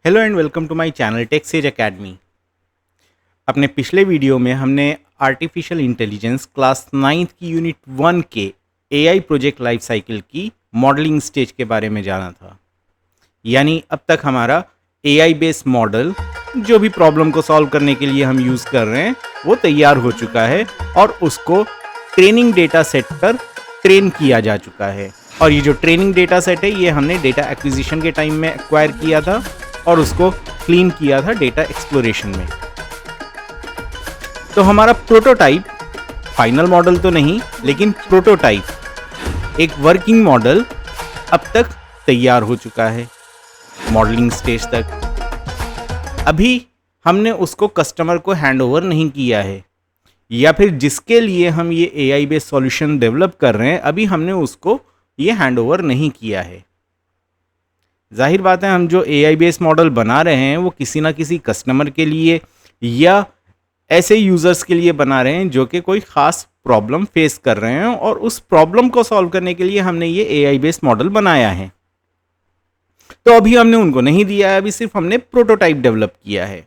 Hello and welcome to my channel tech sage academy. अपने पिछले video में हमने आर्टिफिशियल इंटेलिजेंस क्लास 9th की यूनिट 1 के एआई प्रोजेक्ट लाइफ साइकिल की मॉडलिंग स्टेज के बारे में जाना था। यानी अब तक हमारा एआई बेस्ड मॉडल जो भी प्रॉब्लम को सॉल्व करने के लिए हम यूज़ कर रहे हैं वो तैयार हो चुका है और उसको ट्रेनिंग डेटा सेट पर ट्रेन किया जा चुका है। और ये जो ट्रेनिंग डेटा सेट है ये हमने डेटा एक्विजिशन के टाइम में एक्वायर किया था और उसको क्लीन किया था डेटा एक्सप्लोरेशन में। तो हमारा प्रोटोटाइप, फाइनल मॉडल तो नहीं लेकिन प्रोटोटाइप, एक वर्किंग मॉडल अब तक तैयार हो चुका है मॉडलिंग स्टेज तक। अभी हमने उसको कस्टमर को हैंडओवर नहीं किया है, या फिर जिसके लिए हम ये एआई बेस्ड सॉल्यूशन डेवलप कर रहे हैं अभी हमने उसको ये हैंडओवर नहीं किया है। जाहिर बात है हम जो एआई बेस्ड मॉडल बना रहे हैं वो किसी ना किसी कस्टमर के लिए या ऐसे यूज़र्स के लिए बना रहे हैं जो कि कोई ख़ास प्रॉब्लम फेस कर रहे हैं और उस प्रॉब्लम को सॉल्व करने के लिए हमने ये एआई बेस्ड मॉडल बनाया है। तो अभी हमने उनको नहीं दिया है, अभी सिर्फ हमने प्रोटोटाइप डेवलप किया है।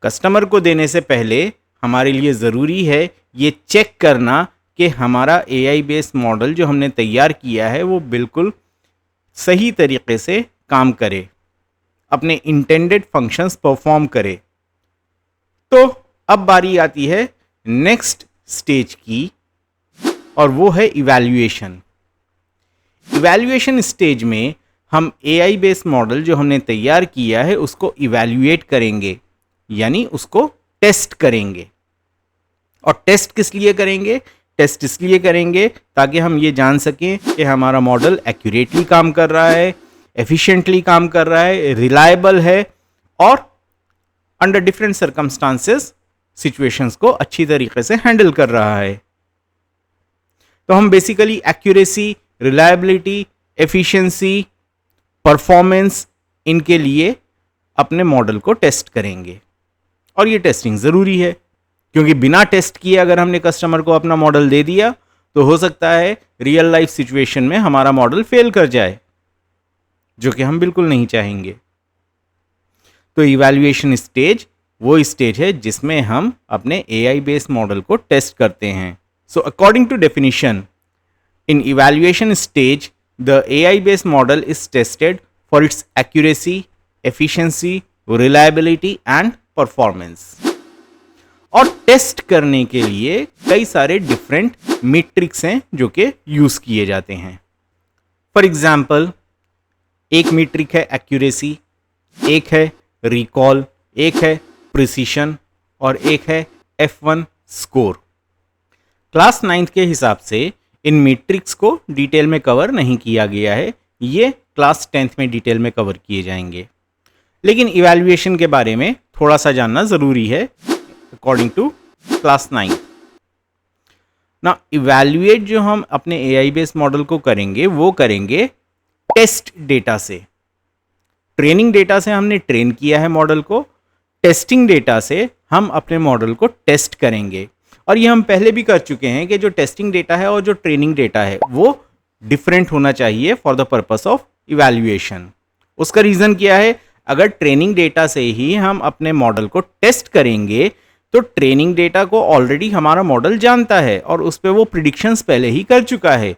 कस्टमर को देने से पहले हमारे लिए ज़रूरी है ये चेक करना कि हमारा एआई बेस्ड मॉडल जो हमने तैयार किया है वो बिल्कुल सही तरीके से काम करे, अपने इंटेंडेड फंक्शंस परफॉर्म करे। तो अब बारी आती है नेक्स्ट स्टेज की और वो है इवैल्यूएशन। इवैल्यूएशन स्टेज में हम एआई बेस्ड मॉडल जो हमने तैयार किया है उसको इवैल्यूएट करेंगे, यानी उसको टेस्ट करेंगे। और टेस्ट किस लिए करेंगे? टेस्ट इसलिए करेंगे ताकि हम ये जान सकें कि हमारा मॉडल एक्यूरेटली काम कर रहा है, एफिशिएंटली काम कर रहा है, रिलायबल है और अंडर डिफरेंट सर्कमस्टांसेस सिचुएशंस को अच्छी तरीके से हैंडल कर रहा है। तो हम basically accuracy, reliability, efficiency, performance, इनके लिए अपने मॉडल को टेस्ट करेंगे। और ये टेस्टिंग ज़रूरी है क्योंकि बिना टेस्ट किए अगर हमने कस्टमर को अपना मॉडल दे दिया तो हो सकता है रियल लाइफ सिचुएशन में हमारा मॉडल फेल कर जाए, जो कि हम बिल्कुल नहीं चाहेंगे। तो इवैल्यूएशन स्टेज वो स्टेज है जिसमें हम अपने एआई बेस्ड मॉडल को टेस्ट करते हैं। So according to definition, in evaluation stage the AI based model is tested for its accuracy, efficiency, reliability and performance. और टेस्ट करने के लिए कई सारे डिफरेंट मीट्रिक्स हैं जो कि यूज किए जाते हैं। फॉर एग्जाम्पल, एक मीट्रिक है एक्यूरेसी, एक है रिकॉल, एक है प्रिसीशन और एक है F1 स्कोर। क्लास 9th के हिसाब से इन मीट्रिक्स को डिटेल में कवर नहीं किया गया है, ये क्लास 10th में डिटेल में कवर किए जाएंगे। लेकिन इवैल्यूएशन के बारे में थोड़ा सा जानना ज़रूरी है अकॉर्डिंग टू क्लास 9। ना इवैल्यूएट जो हम अपने एआई बेस्ड मॉडल को करेंगे वो करेंगे टेस्ट डेटा से। ट्रेनिंग डेटा से हमने ट्रेन किया है मॉडल को, टेस्टिंग डेटा से हम अपने मॉडल को टेस्ट करेंगे। और ये हम पहले भी कर चुके हैं कि जो टेस्टिंग डेटा है और जो ट्रेनिंग डेटा है वो डिफरेंट होना चाहिए for the purpose of evaluation. उसका रीज़न क्या है? अगर ट्रेनिंग डेटा से ही हम अपने मॉडल को टेस्ट करेंगे तो ट्रेनिंग डेटा को ऑलरेडी हमारा मॉडल जानता है और उस पर वो प्रिडिक्शंस पहले ही कर चुका है।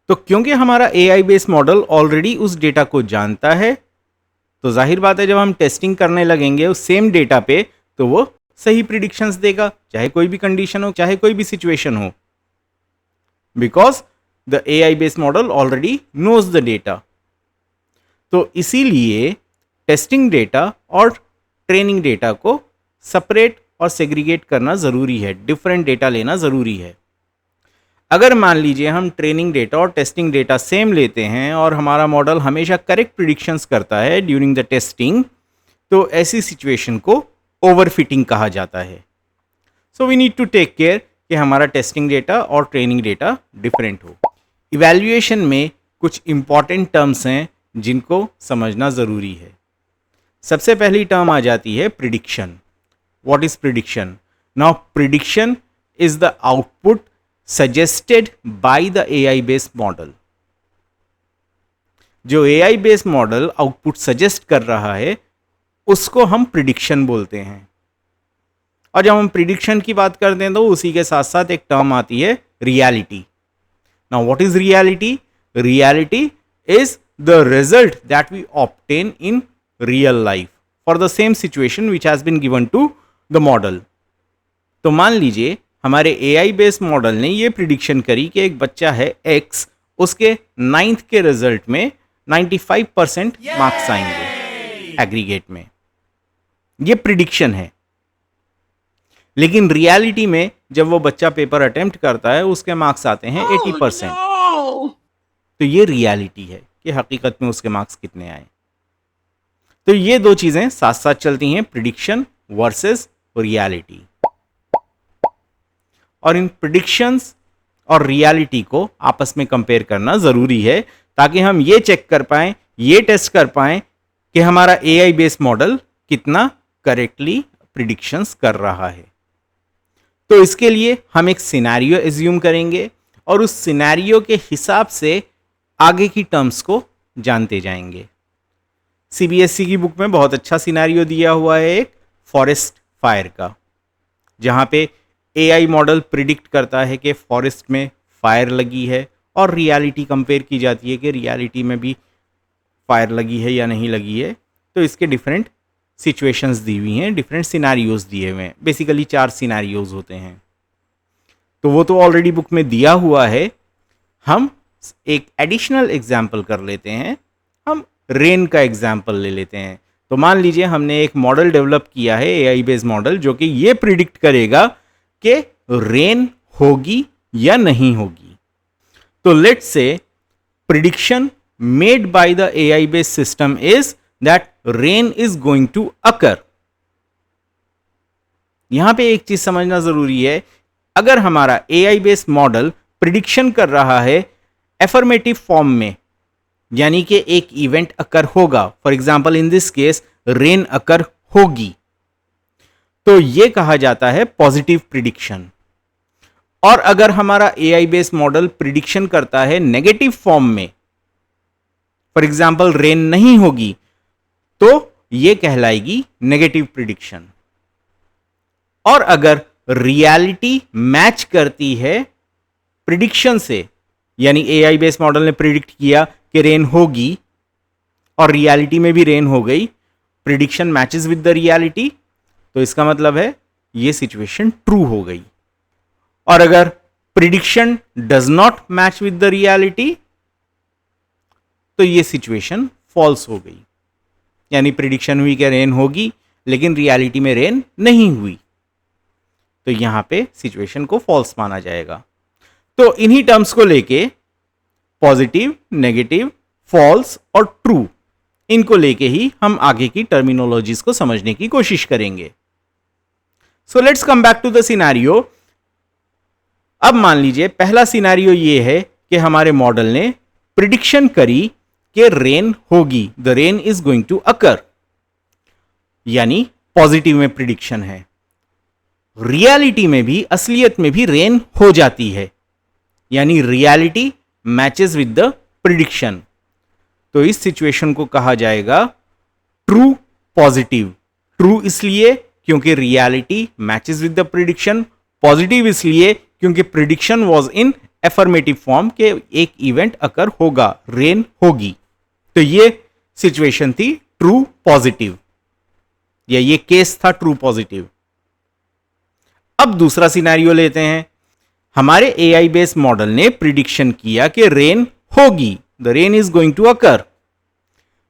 तो क्योंकि हमारा एआई बेस्ड मॉडल ऑलरेडी उस डेटा को जानता है तो जाहिर बात है जब हम टेस्टिंग करने लगेंगे उस सेम डेटा पे तो वो सही प्रिडिक्शंस देगा, चाहे कोई भी कंडीशन हो, चाहे कोई भी सिचुएशन हो, because the AI based model already knows the data. तो इसीलिए टेस्टिंग डेटा और ट्रेनिंग डेटा को सेपरेट और सेग्रीगेट करना ज़रूरी है, डिफरेंट डेटा लेना ज़रूरी है। अगर मान लीजिए हम ट्रेनिंग डेटा और टेस्टिंग डेटा सेम लेते हैं और हमारा मॉडल हमेशा करेक्ट प्रिडिक्शंस करता है ड्यूरिंग द टेस्टिंग, तो ऐसी सिचुएशन को ओवरफिटिंग कहा जाता है। So we need to take care कि हमारा टेस्टिंग डेटा और ट्रेनिंग डेटा डिफरेंट हो। इवैल्यूएशन में कुछ इंपॉर्टेंट टर्म्स हैं जिनको समझना ज़रूरी है। सबसे पहली टर्म आ जाती है prediction. What is prediction? Now prediction is the output suggested by the AI based model. जो AI based model output suggest कर रहा है उसको हम प्रिडिक्शन बोलते हैं। और जब हम प्रिडिक्शन की बात करते हैं तो उसी के साथ साथ एक टर्म आती है reality. Now what is reality? Reality is the result that we obtain in real life for the same situation which has been given to the model. तो मान लीजिए हमारे एआई बेस्ड मॉडल ने ये प्रिडिक्शन करी कि एक बच्चा है एक्स, उसके 9th के रिजल्ट में 95% मार्क्स आएंगे एग्रीगेट में। ये प्रिडिक्शन है। लेकिन रियलिटी में जब वो बच्चा पेपर अटेम्प्ट करता है उसके मार्क्स आते हैं 80%। तो ये रियलिटी है कि हकीकत में उसके मार्क्स कितने आए। तो ये दो चीजें साथ साथ चलती हैं, प्रिडिक्शन वर्सेस रियलिटी। और इन प्रिडिक्शंस और रियलिटी को आपस में कंपेयर करना जरूरी है ताकि हम ये चेक कर पाएं, ये टेस्ट कर पाएं कि हमारा एआई बेस्ड मॉडल कितना करेक्टली प्रिडिक्शंस कर रहा है। तो इसके लिए हम एक सिनेरियो एज्यूम करेंगे और उस सिनेरियो के हिसाब से आगे की टर्म्स को जानते जाएंगे। सीबीएसई की बुक में बहुत अच्छा सिनेरियो दिया हुआ है एक फॉरेस्ट फायर का, जहां पे एआई मॉडल प्रिडिक्ट करता है कि फॉरेस्ट में फायर लगी है और रियलिटी कंपेयर की जाती है कि रियलिटी में भी फायर लगी है या नहीं लगी है। तो इसके डिफरेंट सिचुएशंस दी हुई हैं, डिफरेंट सिनेरियोज दिए हुए हैं। बेसिकली 4 सिनेरियोज होते हैं। तो वो तो ऑलरेडी बुक में दिया हुआ है। हम एक एडिशनल एग्जाम्पल कर लेते हैं। हम रेन का एग्जाम्पल ले लेते हैं। तो मान लीजिए हमने एक मॉडल डेवलप किया है, एआई बेस्ड मॉडल, जो कि ये प्रिडिक्ट करेगा कि रेन होगी या नहीं होगी। तो let's say prediction made by the AI based system is that rain is going to occur. यहां पे एक चीज समझना जरूरी है, अगर हमारा एआई बेस्ड मॉडल प्रिडिक्शन कर रहा है एफर्मेटिव फॉर्म में, यानी कि एक इवेंट अकर होगा, for example in this case rain occur होगी, तो यह कहा जाता है पॉजिटिव प्रिडिक्शन। और अगर हमारा एआई बेस्ड मॉडल प्रिडिक्शन करता है नेगेटिव फॉर्म में, फॉर एग्जाम्पल रेन नहीं होगी, तो यह कहलाएगी नेगेटिव प्रिडिक्शन। और अगर रियलिटी मैच करती है प्रिडिक्शन से, यानी एआई बेस्ड मॉडल ने प्रिडिक्ट किया कि रेन होगी और रियलिटी में भी रेन हो गई, prediction matches with the reality, तो इसका मतलब है यह सिचुएशन ट्रू हो गई। और अगर prediction does not match with the reality, तो यह सिचुएशन फॉल्स हो गई। यानी प्रिडिक्शन हुई कि रेन होगी लेकिन रियलिटी में रेन नहीं हुई, तो यहां पे सिचुएशन को फॉल्स माना जाएगा। तो इन्हीं टर्म्स को लेके पॉजिटिव, नेगेटिव, फॉल्स और ट्रू, इनको लेके ही हम आगे की टर्मिनोलॉजीज को समझने की कोशिश करेंगे। So let's come back to the scenario. अब मान लीजिए पहला सिनेरियो ये है कि हमारे मॉडल ने प्रिडिक्शन करी कि रेन होगी, the rain is going to occur, यानी पॉजिटिव में प्रिडिक्शन है। रियलिटी में भी, असलियत में भी रेन हो जाती है, यानी reality matches with the prediction. तो इस सिचुएशन को कहा जाएगा ट्रू पॉजिटिव। ट्रू इसलिए क्योंकि reality matches with the prediction, positive इसलिए क्योंकि prediction was in affirmative form के एक इवेंट अकर होगा, रेन होगी। तो ये सिचुएशन थी ट्रू पॉजिटिव, या ये केस था ट्रू पॉजिटिव। अब दूसरा सिनेरियो लेते हैं। हमारे एआई बेस्ड मॉडल ने प्रिडिक्शन किया कि रेन होगी, the rain is going to occur.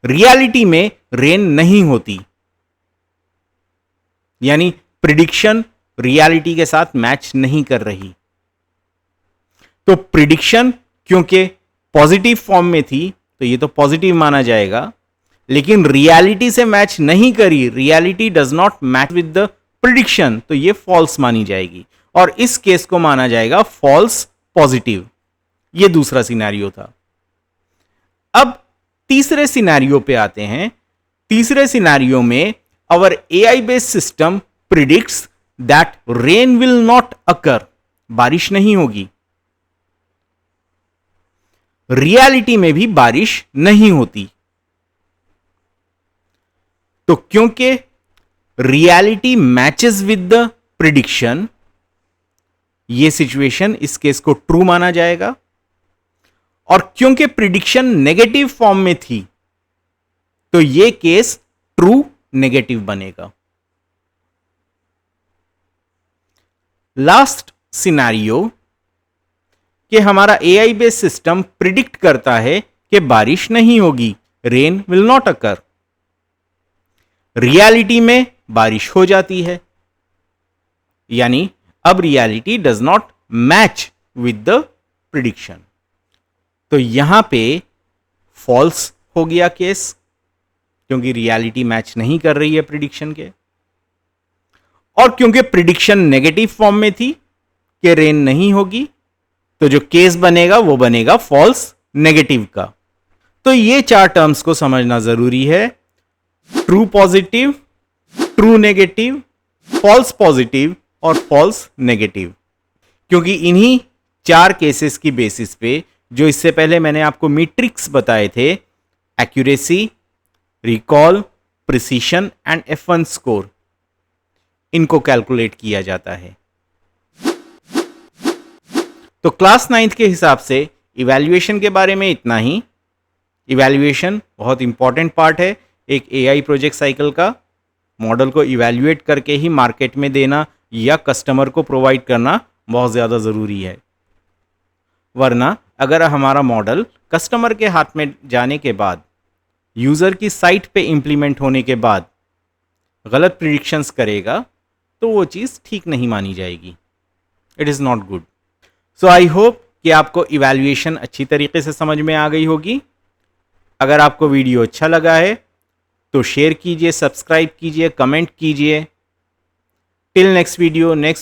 Reality में रेन नहीं होती, यानी प्रिडिक्शन रियलिटी के साथ मैच नहीं कर रही। तो प्रिडिक्शन क्योंकि पॉजिटिव फॉर्म में थी तो ये तो पॉजिटिव माना जाएगा, लेकिन रियलिटी से मैच नहीं करी, reality does not match with the prediction, तो ये फॉल्स मानी जाएगी और इस केस को माना जाएगा फॉल्स पॉजिटिव। ये दूसरा सिनेरियो था। अब तीसरे सिनेरियो पे आते हैं। तीसरे सिनेरियो में our AI based system predicts that rain will not occur, बारिश नहीं होगी। रियलिटी में भी बारिश नहीं होती। तो क्योंकि reality matches with the prediction, ये सिचुएशन इस केस को ट्रू माना जाएगा। और क्योंकि प्रिडिक्शन नेगेटिव फॉर्म में थी तो ये केस ट्रू नेगेटिव बनेगा। लास्ट सिनेरियो कि हमारा एआई बेस्ड सिस्टम प्रिडिक्ट करता है कि बारिश नहीं होगी, rain will not occur. Reality में बारिश हो जाती है, यानी अब reality does not match with the prediction. तो यहां पे फॉल्स हो गया केस, क्योंकि रियलिटी मैच नहीं कर रही है प्रिडिक्शन के, और क्योंकि प्रिडिक्शन नेगेटिव फॉर्म में थी कि रेन नहीं होगी, तो जो केस बनेगा वो बनेगा फॉल्स नेगेटिव का। तो ये चार टर्म्स को समझना जरूरी है, true positive, true negative, false positive और फॉल्स नेगेटिव। क्योंकि इन्हीं चार केसेस की बेसिस पे जो इससे पहले मैंने आपको मैट्रिक्स बताए थे, accuracy, recall, precision and F1 score, इनको कैलकुलेट किया जाता है। तो क्लास 9th के हिसाब से इवैल्यूएशन के बारे में इतना ही। इवैल्यूएशन बहुत इंपॉर्टेंट पार्ट है एक एआई प्रोजेक्ट साइकिल का। मॉडल को इवैल्यूएट करके ही मार्केट में देना या कस्टमर को प्रोवाइड करना बहुत ज़्यादा ज़रूरी है, वरना अगर हमारा मॉडल कस्टमर के हाथ में जाने के बाद, यूज़र की साइट पे इंप्लीमेंट होने के बाद गलत प्रिडिक्शंस करेगा तो वो चीज़ ठीक नहीं मानी जाएगी। It is not good. So I hope कि आपको इवैल्यूएशन अच्छी तरीके से समझ में आ गई होगी। अगर आपको वीडियो अच्छा लगा है तो शेयर कीजिए, सब्सक्राइब कीजिए, कमेंट कीजिए। टिल नेक्स्ट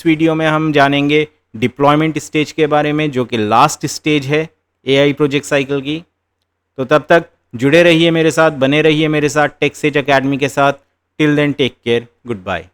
वीडियो में हम जानेंगे डिप्लॉयमेंट स्टेज के बारे में, जो कि लास्ट स्टेज है एआई प्रोजेक्ट साइकिल की। तो तब तक जुड़े रहिए मेरे साथ, बने रहिए मेरे साथ टेक सेज एकेडमी के साथ। Till then take care, good bye.